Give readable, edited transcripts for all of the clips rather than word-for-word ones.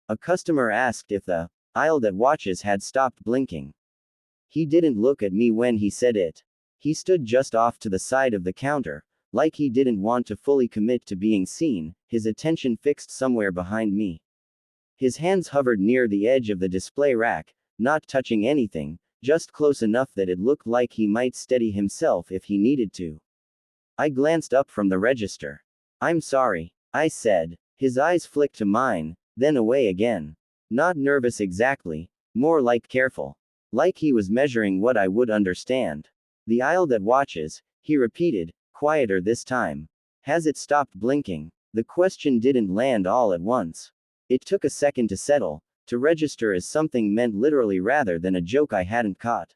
A customer asked if the aisle that watches had stopped blinking. He didn't look at me when he said it. He stood just off to the side of the counter, like he didn't want to fully commit to being seen, his attention fixed somewhere behind me. His hands hovered near the edge of the display rack, not touching anything, just close enough that it looked like he might steady himself if he needed to. I glanced up from the register. "I'm sorry," I said. His eyes flicked to mine, then away again. Not nervous exactly, more like careful. Like he was measuring what I would understand. "The aisle that watches," he repeated, quieter this time. "Has it stopped blinking?" The question didn't land all at once. It took a second to settle, to register as something meant literally rather than a joke I hadn't caught.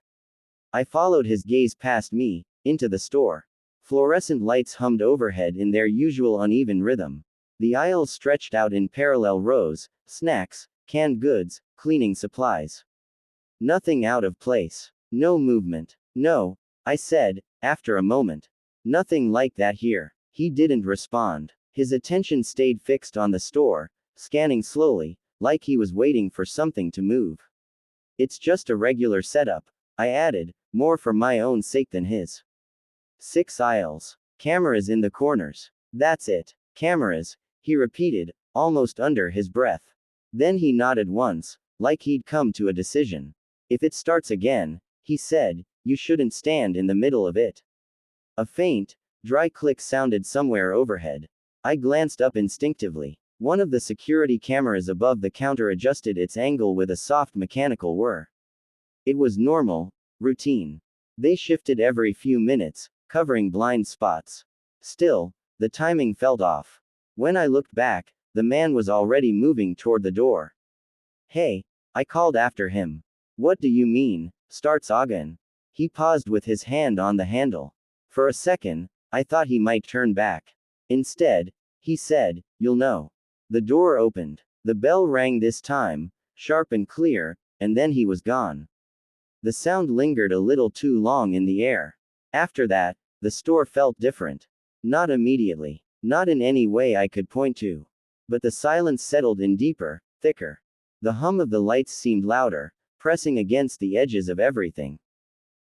I followed his gaze past me, into the store. Fluorescent lights hummed overhead in their usual uneven rhythm. The aisles stretched out in parallel rows, snacks, canned goods, cleaning supplies. Nothing out of place. No movement. "No," I said, after a moment. "Nothing like that here." He didn't respond. His attention stayed fixed on the store, scanning slowly, like he was waiting for something to move. "It's just a regular setup," I added, more for my own sake than his. 6 aisles. Cameras in the corners. "That's it. Cameras," he repeated, almost under his breath. Then he nodded once, like he'd come to a decision. "If it starts again," he said, "you shouldn't stand in the middle of it." A faint, dry click sounded somewhere overhead. I glanced up instinctively. One of the security cameras above the counter adjusted its angle with a soft mechanical whir. It was normal, routine. They shifted every few minutes, covering blind spots. Still, the timing felt off. When I looked back, the man was already moving toward the door. "Hey," I called after him. "What do you mean, starts again?" He paused with his hand on the handle. For a second, I thought he might turn back. Instead, he said, "You'll know." The door opened. The bell rang this time, sharp and clear, and then he was gone. The sound lingered a little too long in the air. After that, the store felt different. Not immediately. Not in any way I could point to. But the silence settled in deeper, thicker. The hum of the lights seemed louder, pressing against the edges of everything.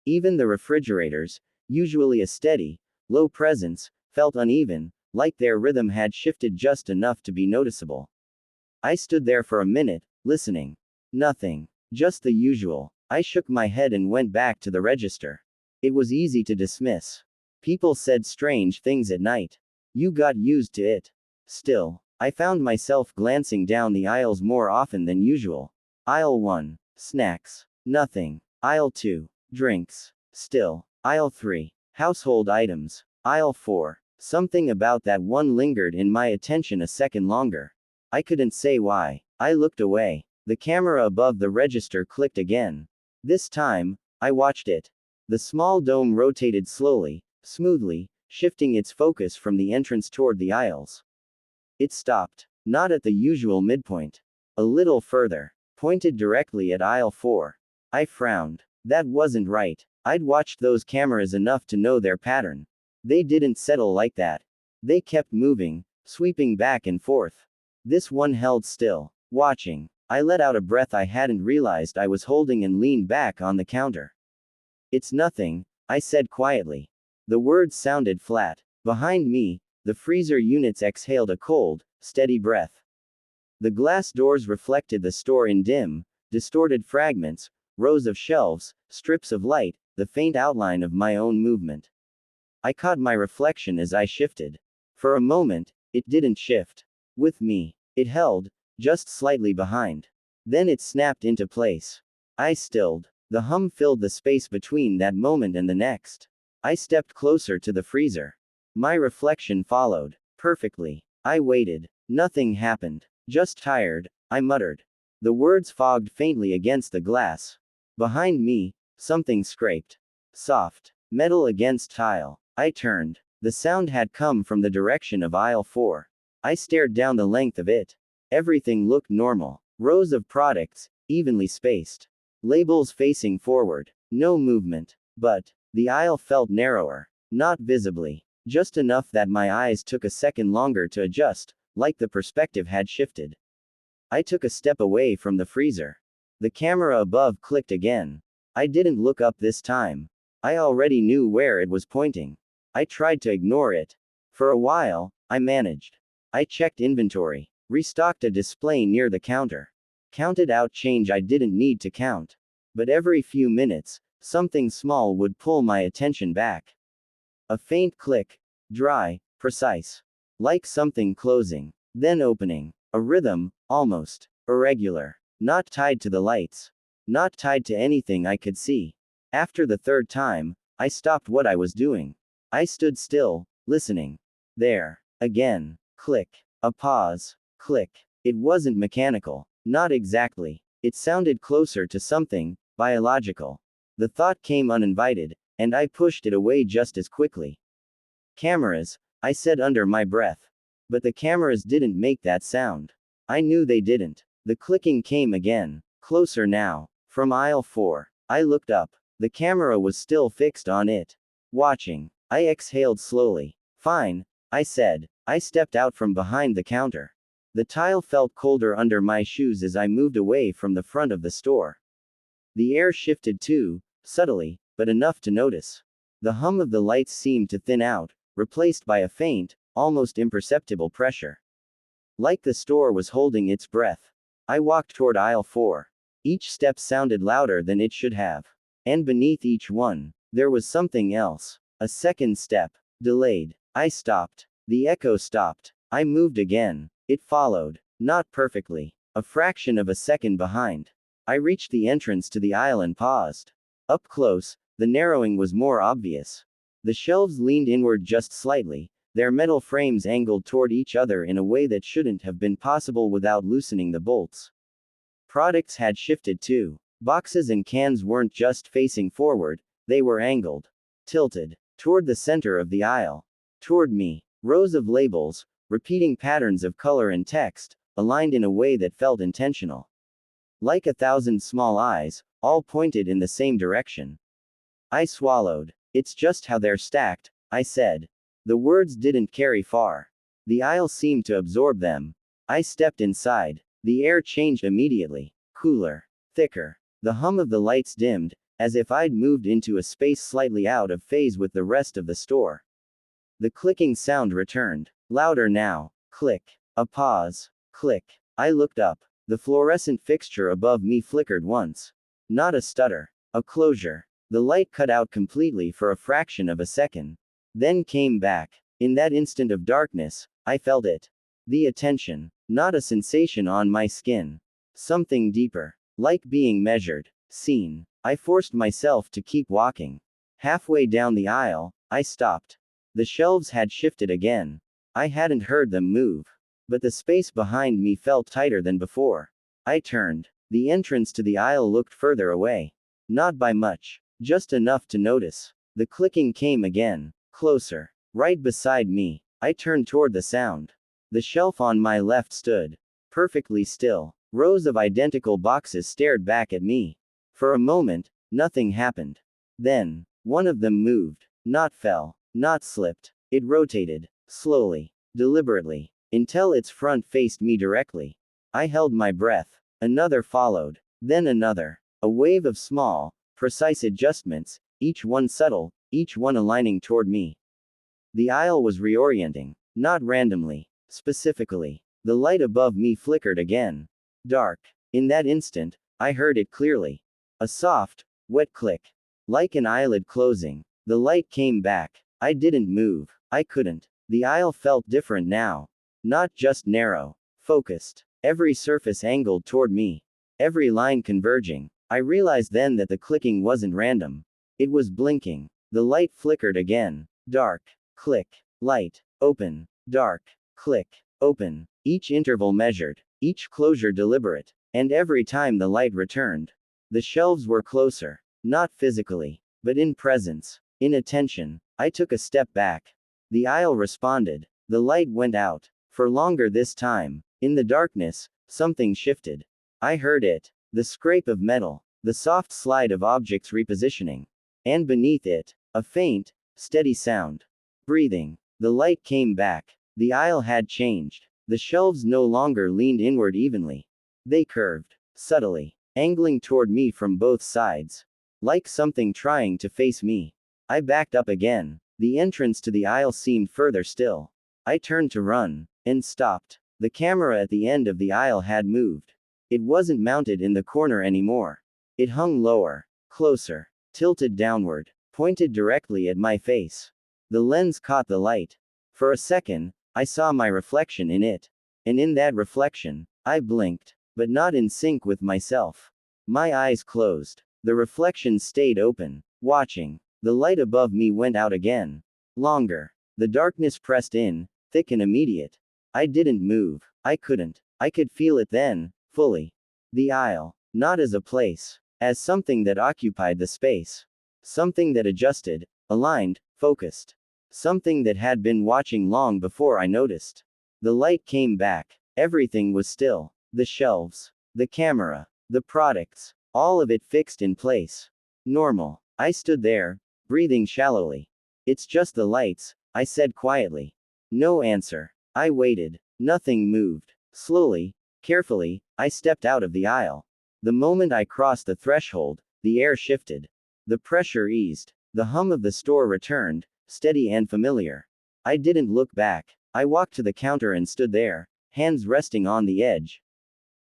Even the refrigerators, usually a steady, low presence, felt uneven, like their rhythm had shifted just enough to be noticeable. I stood there for a minute, listening. Nothing. Just the usual. I shook my head and went back to the register. It was easy to dismiss. People said strange things at night. You got used to it. Still, I found myself glancing down the aisles more often than usual. Aisle 1. Snacks. Nothing. Aisle 2. Drinks. Still. Aisle 3. Household items. Aisle 4. Something about that one lingered in my attention a second longer. I couldn't say why. I looked away. The camera above the register clicked again. This time, I watched it. The small dome rotated slowly, smoothly, shifting its focus from the entrance toward the aisles. It stopped. Not at the usual midpoint. A little further. Pointed directly at aisle 4. I frowned. That wasn't right. I'd watched those cameras enough to know their pattern. They didn't settle like that. They kept moving, sweeping back and forth. This one held still, watching. I let out a breath I hadn't realized I was holding and leaned back on the counter. "It's nothing," I said quietly. The words sounded flat. Behind me, the freezer units exhaled a cold, steady breath. The glass doors reflected the store in dim, distorted fragments, rows of shelves, strips of light, the faint outline of my own movement. I caught my reflection as I shifted. For a moment, it didn't shift. With me. It held, just slightly behind. Then it snapped into place. I stilled. The hum filled the space between that moment and the next. I stepped closer to the freezer. My reflection followed. Perfectly. I waited. Nothing happened. "Just tired," I muttered. The words fogged faintly against the glass. Behind me, something scraped. Soft. Metal against tile. I turned. The sound had come from the direction of aisle 4. I stared down the length of it. Everything looked normal. Rows of products, evenly spaced. Labels facing forward. No movement. But, the aisle felt narrower. Not visibly. Just enough that my eyes took a second longer to adjust, like the perspective had shifted. I took a step away from the freezer. The camera above clicked again. I didn't look up this time. I already knew where it was pointing. I tried to ignore it. For a while, I managed. I checked inventory, restocked a display near the counter, counted out change I didn't need to count. But every few minutes, something small would pull my attention back. A faint click, dry, precise. Like something closing, then opening. A rhythm, almost irregular. Not tied to the lights. Not tied to anything I could see. After the third time, I stopped what I was doing. I stood still, listening. There. Again. Click. A pause. Click. It wasn't mechanical. Not exactly. It sounded closer to something biological. The thought came uninvited, and I pushed it away just as quickly. Cameras, I said under my breath. But the cameras didn't make that sound. I knew they didn't. The clicking came again. Closer now. From aisle 4. I looked up. The camera was still fixed on it. Watching. I exhaled slowly. Fine, I said. I stepped out from behind the counter. The tile felt colder under my shoes as I moved away from the front of the store. The air shifted too, subtly, but enough to notice. The hum of the lights seemed to thin out, replaced by a faint, almost imperceptible pressure. Like the store was holding its breath. I walked toward aisle 4. Each step sounded louder than it should have. And beneath each one, there was something else. A second step. Delayed. I stopped. The echo stopped. I moved again. It followed. Not perfectly. A fraction of a second behind. I reached the entrance to the aisle and paused. Up close, the narrowing was more obvious. The shelves leaned inward just slightly, their metal frames angled toward each other in a way that shouldn't have been possible without loosening the bolts. Products had shifted too. Boxes and cans weren't just facing forward, they were angled. Tilted. Toward the center of the aisle. Toward me. Rows of labels, repeating patterns of color and text, aligned in a way that felt intentional. Like 1,000 small eyes, all pointed in the same direction. I swallowed. It's just how they're stacked, I said. The words didn't carry far. The aisle seemed to absorb them. I stepped inside. The air changed immediately. Cooler. Thicker. The hum of the lights dimmed, as if I'd moved into a space slightly out of phase with the rest of the store. The clicking sound returned. Louder now. Click. A pause. Click. I looked up. The fluorescent fixture above me flickered once. Not a stutter. A closure. The light cut out completely for a fraction of a second. Then came back. In that instant of darkness, I felt it. The attention. Not a sensation on my skin. Something deeper. Like being measured. Seen. I forced myself to keep walking. Halfway down the aisle, I stopped. The shelves had shifted again. I hadn't heard them move. But the space behind me felt tighter than before. I turned. The entrance to the aisle looked further away. Not by much. Just enough to notice. The clicking came again. Closer. Right beside me. I turned toward the sound. The shelf on my left stood. Perfectly still. Rows of identical boxes stared back at me. For a moment, nothing happened. Then, one of them moved. Not fell. Not slipped. It rotated. Slowly. Deliberately. Until its front faced me directly. I held my breath. Another followed. Then another. A wave of small, precise adjustments, each one subtle, each one aligning toward me. The aisle was reorienting. Not randomly. Specifically. The light above me flickered again. Dark. In that instant, I heard it clearly. A soft, wet click. Like an eyelid closing. The light came back. I didn't move. I couldn't. The aisle felt different now. Not just narrow. Focused. Every surface angled toward me. Every line converging. I realized then that the clicking wasn't random. It was blinking. The light flickered again. Dark. Click. Light. Open. Dark. Click. Open. Each interval measured. Each closure deliberate. And every time the light returned. The shelves were closer. Not physically. But in presence. In attention. I took a step back. The aisle responded. The light went out. For longer this time. In the darkness, something shifted. I heard it. The scrape of metal. The soft slide of objects repositioning. And beneath it, a faint, steady sound. Breathing. The light came back. The aisle had changed. The shelves no longer leaned inward evenly. They curved, subtly, angling toward me from both sides. Like something trying to face me. I backed up again. The entrance to the aisle seemed further still. I turned to run, and stopped. The camera at the end of the aisle had moved. It wasn't mounted in the corner anymore. It hung lower, closer, tilted downward, pointed directly at my face. The lens caught the light. For a second, I saw my reflection in it. And in that reflection, I blinked, but not in sync with myself. My eyes closed. The reflection stayed open, watching. The light above me went out again. Longer. The darkness pressed in, thick and immediate. I didn't move. I couldn't. I could feel it then, fully. The aisle. Not as a place. As something that occupied the space. Something that adjusted, aligned, focused. Something that had been watching long before I noticed. The light came back. Everything was still. The shelves. The camera. The products. All of it fixed in place. Normal. I stood there, breathing shallowly. It's just the lights, I said quietly. No answer. I waited. Nothing moved. Slowly, carefully, I stepped out of the aisle. The moment I crossed the threshold, the air shifted. The pressure eased. The hum of the store returned, steady and familiar. I didn't look back. I walked to the counter and stood there, hands resting on the edge.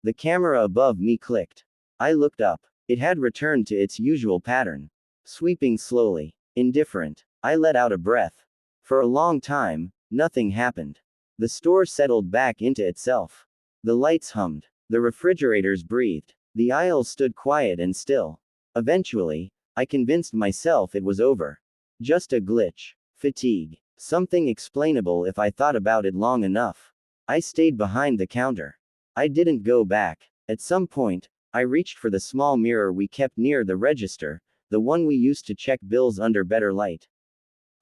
The camera above me clicked. I looked up. It had returned to its usual pattern. Sweeping slowly. Indifferent. I let out a breath. For a long time, nothing happened. The store settled back into itself. The lights hummed. The refrigerators breathed. The aisles stood quiet and still. Eventually, I convinced myself it was over. Just a glitch. Fatigue. Something explainable if I thought about it long enough. I stayed behind the counter. I didn't go back. At some point, I reached for the small mirror we kept near the register, the one we used to check bills under better light.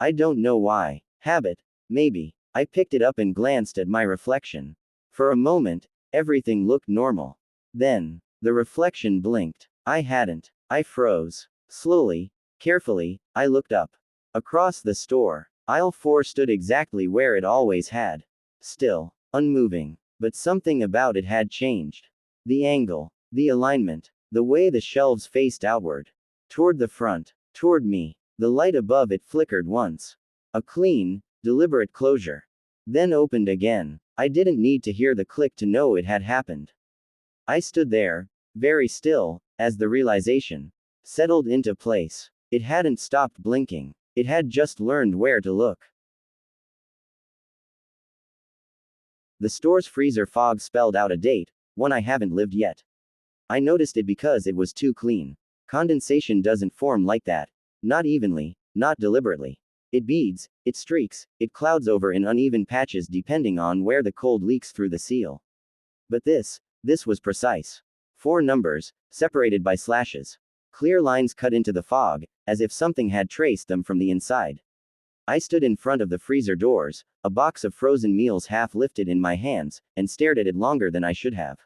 I don't know why. Habit. Maybe. I picked it up and glanced at my reflection. For a moment, everything looked normal. Then, the reflection blinked. I hadn't. I froze. Slowly, carefully, I looked up. Across the store, aisle 4 stood exactly where it always had. Still, unmoving. But something about it had changed. The angle, the alignment, the way the shelves faced outward. Toward the front, toward me. The light above it flickered once. A clean, deliberate closure. Then opened again. I didn't need to hear the click to know it had happened. I stood there, very still, as the realization settled into place. It hadn't stopped blinking. It had just learned where to look. The store's freezer fog spelled out a date, one I haven't lived yet. I noticed it because it was too clean. Condensation doesn't form like that. Not evenly, not deliberately. It beads, it streaks, it clouds over in uneven patches depending on where the cold leaks through the seal. But this was precise. 4 numbers, separated by slashes. Clear lines cut into the fog, as if something had traced them from the inside. I stood in front of the freezer doors, a box of frozen meals half lifted in my hands, and stared at it longer than I should have.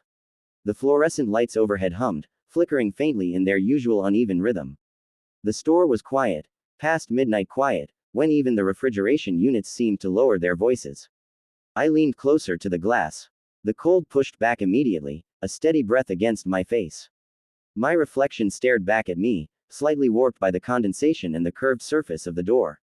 The fluorescent lights overhead hummed, flickering faintly in their usual uneven rhythm. The store was quiet, past midnight quiet, when even the refrigeration units seemed to lower their voices. I leaned closer to the glass. The cold pushed back immediately, a steady breath against my face. My reflection stared back at me, slightly warped by the condensation and the curved surface of the door.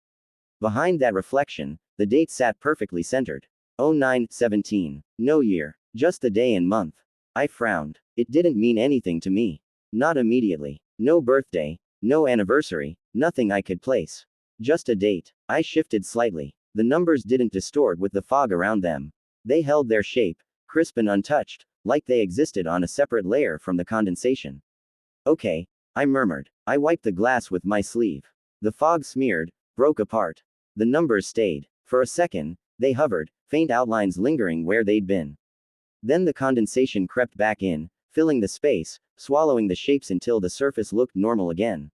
Behind that reflection, the date sat perfectly centered. 09/17. No year. Just the day and month. I frowned. It didn't mean anything to me. Not immediately. No birthday, no anniversary, nothing I could place. Just a date. I shifted slightly. The numbers didn't distort with the fog around them. They held their shape, crisp and untouched, like they existed on a separate layer from the condensation. Okay, I murmured. I wiped the glass with my sleeve. The fog smeared, broke apart. The numbers stayed. For a second, they hovered, faint outlines lingering where they'd been. Then the condensation crept back in, filling the space, swallowing the shapes until the surface looked normal again.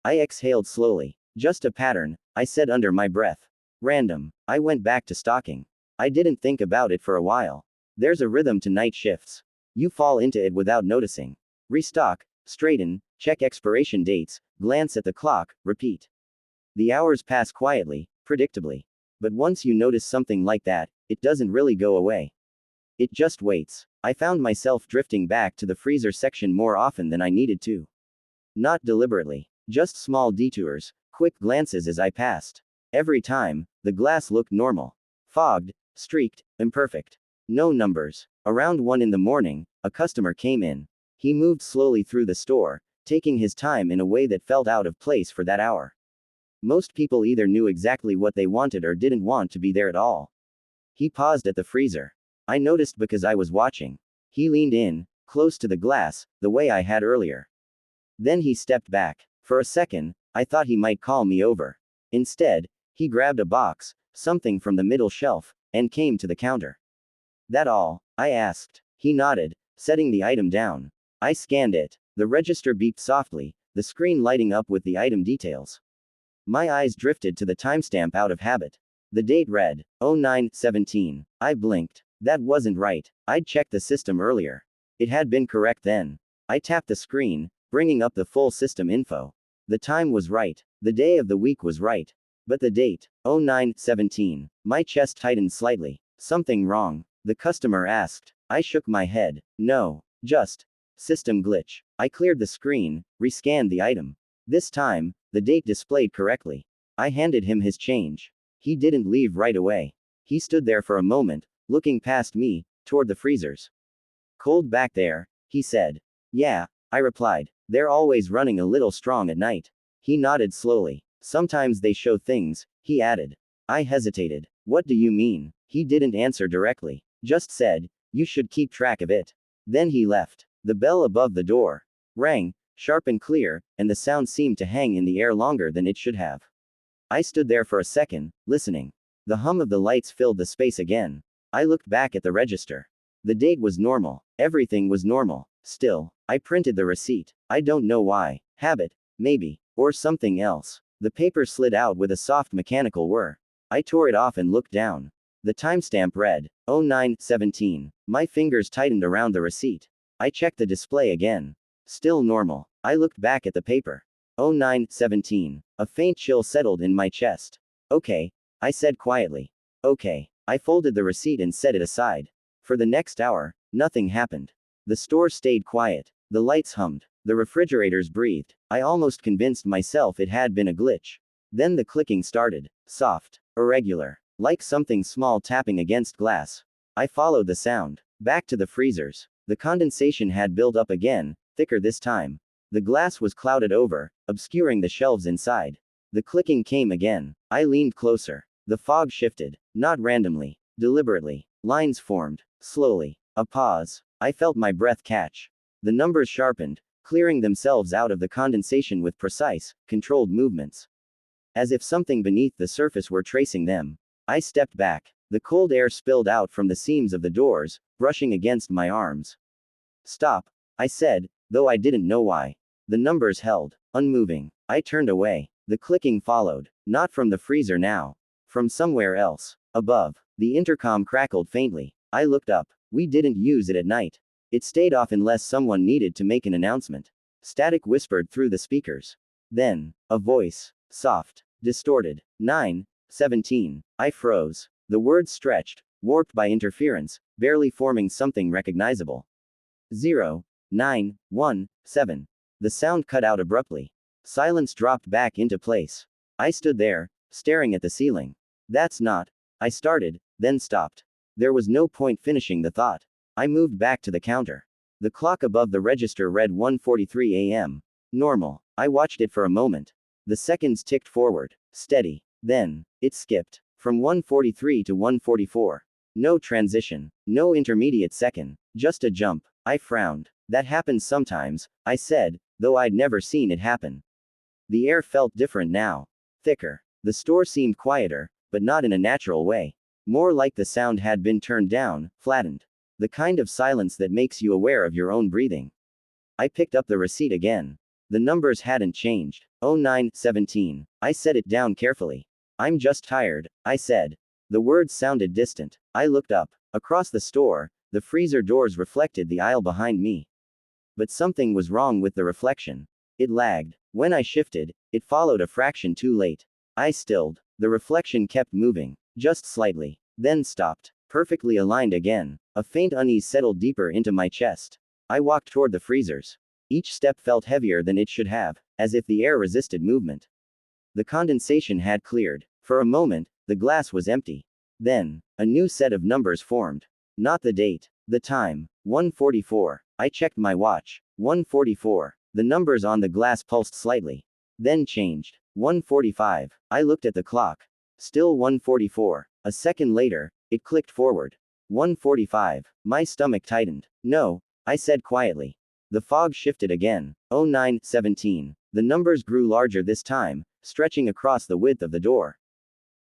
I exhaled slowly. Just a pattern, I said under my breath. Random. I went back to stocking. I didn't think about it for a while. There's a rhythm to night shifts. You fall into it without noticing. Restock, straighten, check expiration dates, glance at the clock, repeat. The hours pass quietly, predictably. But once you notice something like that, it doesn't really go away. It just waits. I found myself drifting back to the freezer section more often than I needed to. Not deliberately. Just small detours, quick glances as I passed. Every time, the glass looked normal. Fogged, streaked, imperfect. No numbers. Around 1 in the morning, a customer came in. He moved slowly through the store, taking his time in a way that felt out of place for that hour. Most people either knew exactly what they wanted or didn't want to be there at all. He paused at the freezer. I noticed because I was watching. He leaned in, close to the glass, the way I had earlier. Then he stepped back. For a second, I thought he might call me over. Instead, he grabbed a box, something from the middle shelf, and came to the counter. That all? I asked. He nodded, setting the item down. I scanned it. The register beeped softly, the screen lighting up with the item details. My eyes drifted to the timestamp out of habit. The date read 09/17. I blinked. That wasn't right. I'd checked the system earlier. It had been correct then. I tapped the screen, bringing up the full system info. The time was right. The day of the week was right. But the date, 09/17. My chest tightened slightly. Something wrong? The customer asked. I shook my head. No. Just system glitch. I cleared the screen, rescanned the item. This time, the date displayed correctly. I handed him his change. He didn't leave right away. He stood there for a moment, looking past me, toward the freezers. Cold back there, he said. Yeah, I replied. They're always running a little strong at night. He nodded slowly. Sometimes they show things, he added. I hesitated. What do you mean? He didn't answer directly. Just said, you should keep track of it. Then he left. The bell above the door rang, sharp and clear, and the sound seemed to hang in the air longer than it should have. I stood there for a second, listening. The hum of the lights filled the space again. I looked back at the register. The date was normal. Everything was normal. Still, I printed the receipt. I don't know why. Habit, maybe. Or something else. The paper slid out with a soft mechanical whir. I tore it off and looked down. The timestamp read 09/17. My fingers tightened around the receipt. I checked the display again. Still normal. I looked back at the paper. 09/17. A faint chill settled in my chest. Okay, I said quietly. Okay. I folded the receipt and set it aside. For the next hour, nothing happened. The store stayed quiet. The lights hummed. The refrigerators breathed. I almost convinced myself it had been a glitch. Then the clicking started. Soft. Irregular. Like something small tapping against glass. I followed the sound. Back to the freezers. The condensation had built up again, thicker this time. The glass was clouded over, obscuring the shelves inside. The clicking came again. I leaned closer. The fog shifted. Not randomly. Deliberately. Lines formed. Slowly. A pause. I felt my breath catch. The numbers sharpened, clearing themselves out of the condensation with precise, controlled movements. As if something beneath the surface were tracing them. I stepped back. The cold air spilled out from the seams of the doors, brushing against my arms. Stop, I said, though I didn't know why. The numbers held, unmoving. I turned away. The clicking followed. Not from the freezer now. From somewhere else. Above. The intercom crackled faintly. I looked up. We didn't use it at night. It stayed off unless someone needed to make an announcement. Static whispered through the speakers. Then, a voice. Soft. Distorted. 9/17. I froze. The words stretched, warped by interference, barely forming something recognizable. 0/9/1/7. The sound cut out abruptly. Silence dropped back into place. I stood there, staring at the ceiling. That's not. I started, then stopped. There was no point finishing the thought. I moved back to the counter. The clock above the register read 1:43 a.m. Normal. I watched it for a moment. The seconds ticked forward. Steady. Then, it skipped. From 1:43 to 1:44. No transition. No intermediate second. Just a jump. I frowned. That happens sometimes, I said, though I'd never seen it happen. The air felt different now. Thicker. The store seemed quieter, but not in a natural way. More like the sound had been turned down, flattened. The kind of silence that makes you aware of your own breathing. I picked up the receipt again. The numbers hadn't changed. 09/17. I set it down carefully. I'm just tired, I said. The words sounded distant. I looked up. Across the store, the freezer doors reflected the aisle behind me. But something was wrong with the reflection. It lagged. When I shifted, it followed a fraction too late. I stilled. The reflection kept moving. Just slightly. Then stopped. Perfectly aligned again. A faint unease settled deeper into my chest. I walked toward the freezers. Each step felt heavier than it should have, as if the air resisted movement. The condensation had cleared. For a moment, the glass was empty. Then, a new set of numbers formed. Not the date. The time. 1:44. I checked my watch. 1:44. The numbers on the glass pulsed slightly. Then changed. 1:45. I looked at the clock. Still 1:44. A second later, it clicked forward. 1:45. My stomach tightened. No, I said quietly. The fog shifted again. 09:17. The numbers grew larger this time, stretching across the width of the door.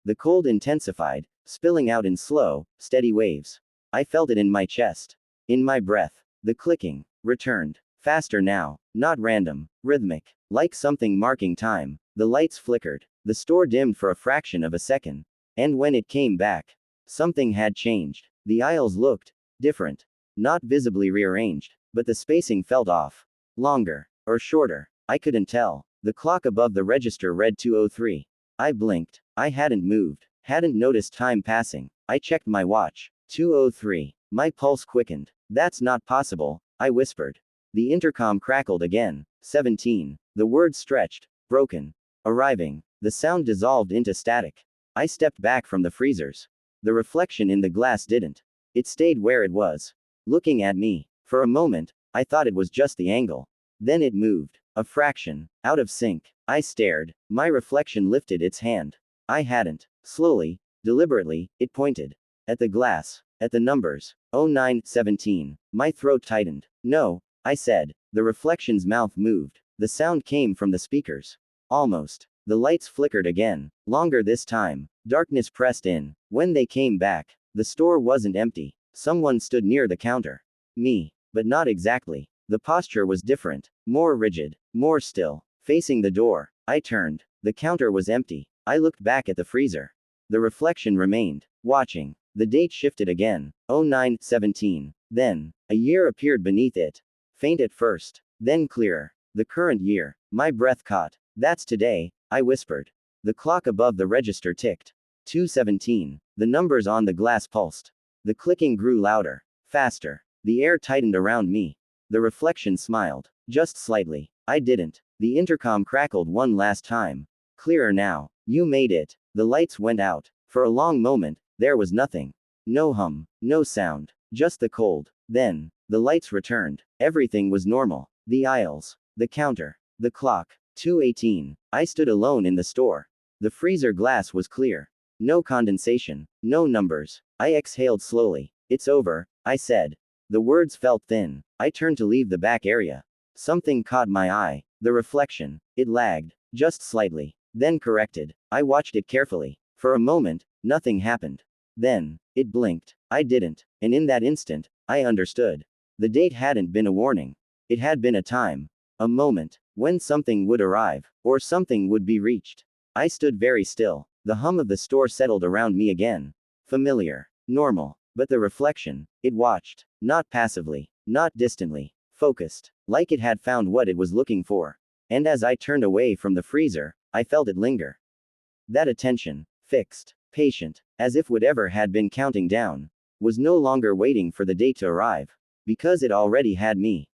The cold intensified, spilling out in slow, steady waves. I felt it in my chest. In my breath. The clicking returned. Faster now, not random, rhythmic, like something marking time. The lights flickered. The store dimmed for a fraction of a second. And when it came back, something had changed. The aisles looked different. Not visibly rearranged, but the spacing felt off. Longer, or shorter. I couldn't tell. The clock above the register read 2:03. I blinked. I hadn't moved, hadn't noticed time passing. I checked my watch. 2:03. My pulse quickened. That's not possible, I whispered. The intercom crackled again. 17. The words stretched, broken. Arriving. The sound dissolved into static. I stepped back from the freezers. The reflection in the glass didn't. It stayed where it was. Looking at me. For a moment, I thought it was just the angle. Then it moved. A fraction. Out of sync. I stared. My reflection lifted its hand. I hadn't. Slowly, deliberately, it pointed. At the glass. At the numbers. 09:17. My throat tightened. No, I said. The reflection's mouth moved. The sound came from the speakers. Almost. The lights flickered again. Longer this time. Darkness pressed in. When they came back, the store wasn't empty. Someone stood near the counter. Me. But not exactly. The posture was different. More rigid. More still. Facing the door. I turned. The counter was empty. I looked back at the freezer. The reflection remained. Watching. The date shifted again. 09:17. Then, a year appeared beneath it. Faint at first. Then clearer. The current year. My breath caught. That's today, I whispered. The clock above the register ticked. 2:17. The numbers on the glass pulsed. The clicking grew louder. Faster. The air tightened around me. The reflection smiled. Just slightly. I didn't. The intercom crackled one last time. Clearer now. You made it. The lights went out. For a long moment, there was nothing. No hum. No sound. Just the cold. Then, the lights returned. Everything was normal. The aisles. The counter. The clock. 2:18. I stood alone in the store. The freezer glass was clear. No condensation. No numbers. I exhaled slowly. It's over, I said. The words felt thin. I turned to leave the back area. Something caught my eye. The reflection. It lagged. Just slightly. Then corrected. I watched it carefully. For a moment, nothing happened. Then, it blinked. I didn't. And in that instant, I understood. The date hadn't been a warning. It had been a time. A moment. When something would arrive. Or something would be reached. I stood very still. The hum of the store settled around me again. Familiar. Normal. But the reflection. It watched. Not passively. Not distantly. Focused. Like it had found what it was looking for. And as I turned away from the freezer, I felt it linger. That attention. Fixed. Patient. As if whatever had been counting down. Was no longer waiting for the date to arrive. Because it already had me.